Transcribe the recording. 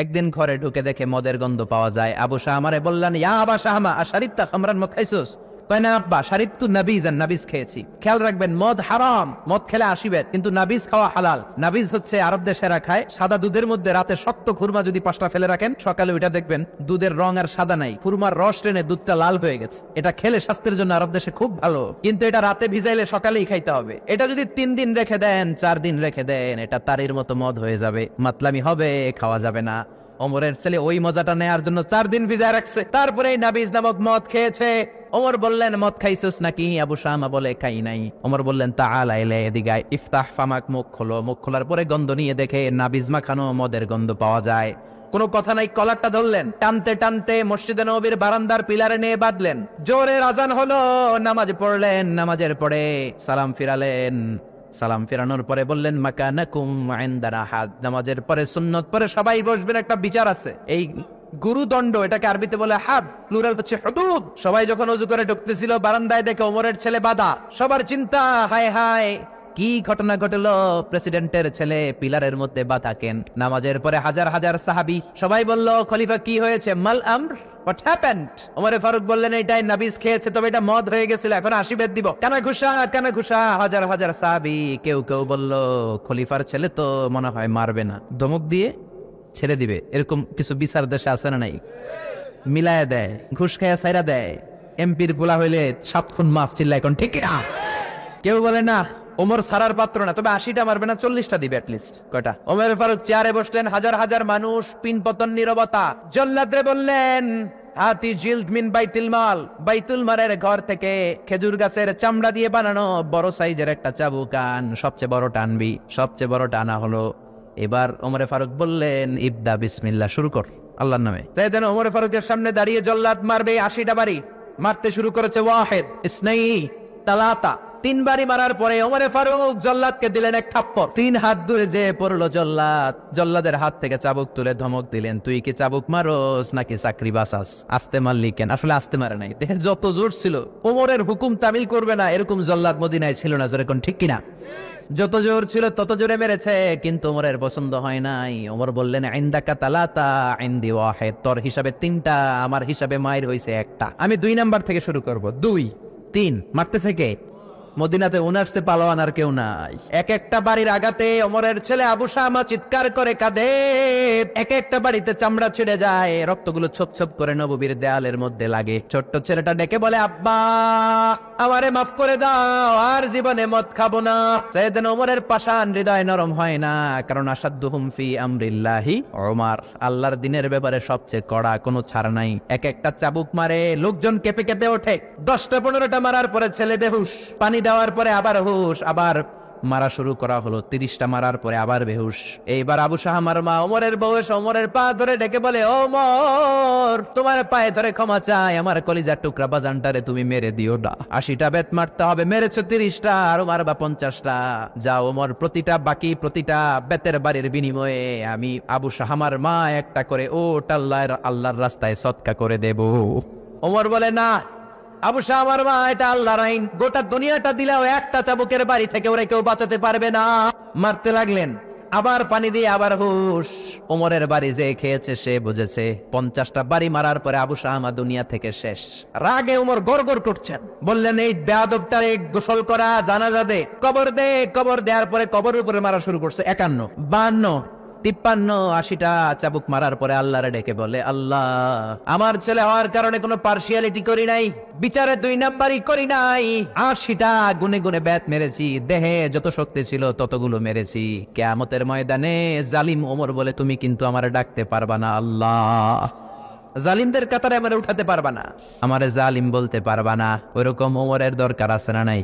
একদিন ঘরে ঢুকে দেখে মদের গন্ধ পাওয়া যায়। আবু শাহমারে বললেন, ইয়া আবা শাহমা আশারিবতা খামরান, মদ খাইছস? কয় না আব্বা, শারিবতু নাবিজান, নাবিজ খেয়েছি। খেয়াল রাখবেন, মদ হারাম, মদ খেলে আসিবেন, কিন্তু নাবিজ খাওয়া হালাল। নাবিজ হচ্ছে আরব দেশেরা খায়, সাদা দুধের মধ্যে রাতে শক্ত খুরমা যদি 5টা ফেলে রাখেন, সকালে ওইটা দেখবেন দুধের রং আর সাদা নাই, খুরমার রস টেনে দুধটা লাল হয়ে গেছে। এটা খেলে স্বাস্থ্যের জন্য আরব দেশে খুব ভালো, কিন্তু এটা রাতে ভিজাইলে সকালেই খাইতে হবে। এটা যদি 3 দিন রেখে দেন, 4 দিন রেখে দেন, এটা তারির মতো মদ হয়ে যাবে, মাতলামি হবে, খাওয়া যাবে না। ওমরের ছেলে ওই মজাটা নেয়ার জন্য 4 দিন ভিজায় রাখছে, তারপরে নাবিজ নামক মদ খেয়েছে। ওমর বললেন, মদ খাইছস নাকি? আবু শামা বলে, খাই নাই। ওমর বললেন, তাআলা ইলাই, এদিকে আয়। ইফতাহ ফামাক, মুখ খোলো। মুখ খোলার পরে গন্ধ নিয়ে দেখে নাবিজ মাখানো মদের গন্ধ পাওয়া যায়। কোনো কথা নাই, কলারটা ধরলেন, টানতে টানতে মসজিদে নববীর বারান্দার পিলারে নিয়ে বাঁধলেন। জোরের আজান হলো, নামাজ পড়লেন, নামাজের পরে সালাম ফিরালেন। সালাম ফেরানোর পরে বললেন, মাকানাকুম ইনদানা হাদ। নামাজের পরে সুন্নত পরে সবাই বসবেন, একটা বিচার আছে। এই গুরুদণ্ড, এটাকে আরবিতে বলে হাদ, প্লুরাল হচ্ছে হুদুদ। সবাই যখন ওযু করে ঢুকতেছিল, বারান্দায় দেখে ওমরের ছেলে বাধা। সবার চিন্তা, হায় হায় কি ঘটনা ঘটলো, প্রেসিডেন্টের ছেলে পিলারের মধ্যে বাধা কেন? নামাজের পরে হাজার হাজার সাহাবী সবাই বলল, খলিফা কি হয়েছে? মাল আমর, হোয়াট হ্যাপেন্ড? ওমরে ফারুক বললেন, এটাই নাবিজ খেয়েছে, তবে এটা মদ হয়ে গেছিল, এখন আশীর্বাদ দিব। কানা ঘুষা, কানা ঘুষা। হাজার হাজার সাহাবী, কেউ কেউ বলল, খলিফার ছেলে তো মনে হয় মারবে না, ধমক দিয়ে ছেড়ে দিবে। এরকম কিছু বিচার দেশে আছে না নাই? মিলায় দেয়, ঘুষ খাইয়া ছাইরা দেয়। এমপির পোলা হইলে 7 খুন মাফ, চিল্লা এখন ঠিক না। কেউ বলে না, ওমর সারার পাত্র না, তবে 80টা মারবে না, 40টা দিবে অ্যাটলিস্ট। কয়টা? ওমর ফারুক চেয়ারে বসলেন, হাজার হাজার মানুষ, পিন পতন, নীরবতা। জল্লাদরে বললেন, হাতি জিলদ মিন বাইতুল মাল, বাইতুল মালের ঘর থেকে খেজুর গাছের চামড়া দিয়ে বানানো বড় সাইজের একটা চাবুক আন, সবচেয়ে বড় টানবি। সবচেয়ে বড় টানা হলো। এবার ওমরে ফারুক বললেন, ইবদা বিসমিল্লাহ, শুরু কর আল্লাহর নামে। সেদিন ওমরে ফারুকের সামনে দাঁড়িয়ে জল্লাদ মারবে 80টা বাড়ি। মারতে শুরু করেছে, ওয়াহিদ, ইসনাই, তালাতা। 3 বাড়ি মারার পরে ওমরে ফারুক জল্লাদকে দিলেন এক থাপ্পড়। 3 হাত দূরে যে পড়লো জল্লাদ। জল্লাদের হাত থেকে চাবুক তুলে ধমক দিলেন, তুই কি চাবুক মারোস নাকি চাকরি বাঁচাস? আস্তে মারলি কেন? আসলে আস্তে মারে নাই, দেহে যত জোর ছিল, ওমরের হুকুম তামিল করবে না এরকম জল্লাদ মদিনায় ছিল না। জোরে কোন ঠিক কিনা? যত জোর ছিল তত জোরে মেরেছে, কিন্তু ওমরের পছন্দ হয় নাই। ওমর বললেন, ইনদাকা তালাতা ইনদি ওয়াহিদ, তোর হিসাবে 3টা, আমার হিসাবে মায়ের হইছে 1টা। আমি 2 নাম্বার থেকে শুরু করব। 2, 3। মারতেছে কে? মদিনাতে উনারসে পালোয়ান আর কেউ নাই। এক একটা বাড়ির আগাতে ওমরের ছেলে আবু শামা চিৎকার করে কাঁদে। এক একটা বাড়িতে চামড়া ছিঁড়ে যায়, রক্তগুলো ছোপ ছোপ করে নববীর দেয়ালের মধ্যে লাগে। ছোট্ট ছেলেটা ডেকে বলে, আব্বা আমারে মাফ করে দাও, আর জীবনে মদ খাবো না। সেদিন ওমরের পাষাণ হৃদয় নরম হয় না, কারণ আসাদ্দুহুম ফি আমরিল্লাহি ওমর, আল্লাহর দিনের ব্যাপারে সবচেয়ে কড়া, কোনো ছাড় নাই। এক একটা চাবুক মারে, লোকজন কেঁপে কেঁপে ওঠে। 10টা 15টা মারার পরে ছেলে বেহুশ, পানি দেওয়ার পরে আবার হুশ, আবার মারা শুরু করা হলো। 30টা মারার পরে আবার বেহুশ। এইবার আবু শাহমার মা ওমরের বউ এসে ওমরের পা ধরে ডেকে বলে, ওমর তোমার পায়ে ধরে ক্ষমা চাই, আমার কলিজার টুকরা বাজানটারে তুমি মেরে দিও না। 80টা বেত মারতে হবে, মেরেছো 30টা, আরো মারবা 50টা। যাও ওমর, প্রতিটা বেতের বাড়ির বিনিময়ে আমি আবু শাহমার মা একটা করে ওট আল্লাহর রাস্তায় সদকা করে দেব। ওমর বলে, না আবু শাহমার মা, এটা আল্লাহর আইন, গোটা দুনিয়াটা দিলেও একটা চাবুকের বাড়ি থেকে ওরা কেউ বাঁচাতে পারবে না। মারতে লাগলেন, আবার পানি দিয়ে আবার হুশ। ওমরের বাড়ি যে খেয়েছে সে বুঝেছে। 50টা বাড়ি মারার পরে আবু শাহমা দুনিয়া থেকে শেষ। রাগে ওমর গড়গড় করছেন, বললেন, এই বেয়াদবটারে গোসল করা, জানাজা দে, কবর দে। কবর দেওয়ার পরে কবরের উপরে মারা শুরু করছে। 51, 52, 53, 80টা চাবুক মারার পরে আল্লাহরে ডেকে বলে, আল্লাহ আমার ছেলে হওয়ার কারণে কোনো পার্সিয়ালিটি করি নাই, বিচারে 2 নাম্বারই করি নাই। 80টা গুনে গুনে ব্যাত মেরেছি, দেহে যত শক্তি ছিল ততগুলো মেরেছি। কিয়ামতের ময়দানে জালিম ওমর বলে, তুমি কিন্তু আমারে ডাকতে পারবা না আল্লাহ, জালিমদের কাতারে আমারে উঠাতে পারবা না, আমারে জালিম বলতে পারবা না। ওইরকম ওমরের দরকার আছে না নাই?